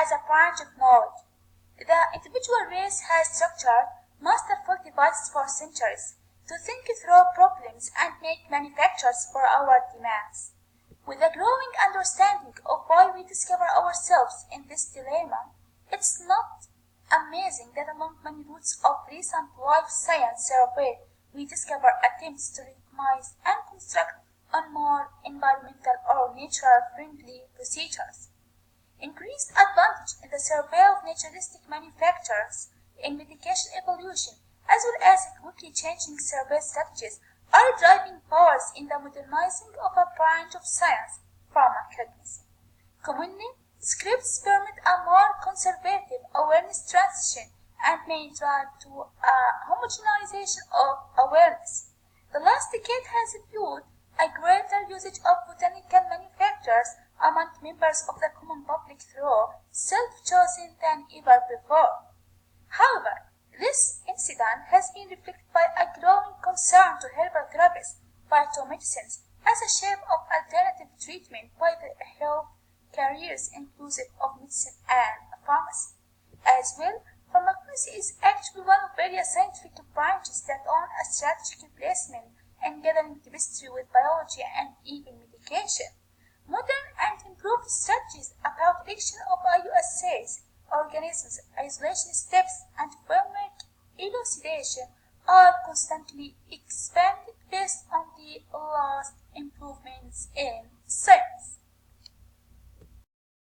as a branch of knowledge. The individual race has structured masterful devices for centuries to think through problems and make manufactures for our demands. With a growing understanding of why we discover ourselves in this dilemma, it's not amazing that among many roots of recent life science survey we discover attempts to recognize and construct on more environmental or natural-friendly procedures. Increased advantage in the survey of naturalistic manufacturers in medication evolution, as well as quickly changing survey strategies, are driving powers in the modernizing of a branch of science, pharmacognosy. Commonly, scripts permit a more conservative awareness transition and may drive to a homogenization of awareness. The last decade has viewed a greater usage of botanical manufacturers among members of the common public through self-choosing than ever before. However, this incident has been reflected by a growing concern to herbal therapies, phytomedicines, as a shape of alternative treatment by the health careers inclusive of medicine and pharmacy. As well, pharmacology is actually one of various scientific branches that own a strategic placement in gathering chemistry with biology and even medication. Modern and improved strategies about prediction of IUSAs, organisms, isolation steps, and framework elucidation are constantly expanded based on the last improvements in science.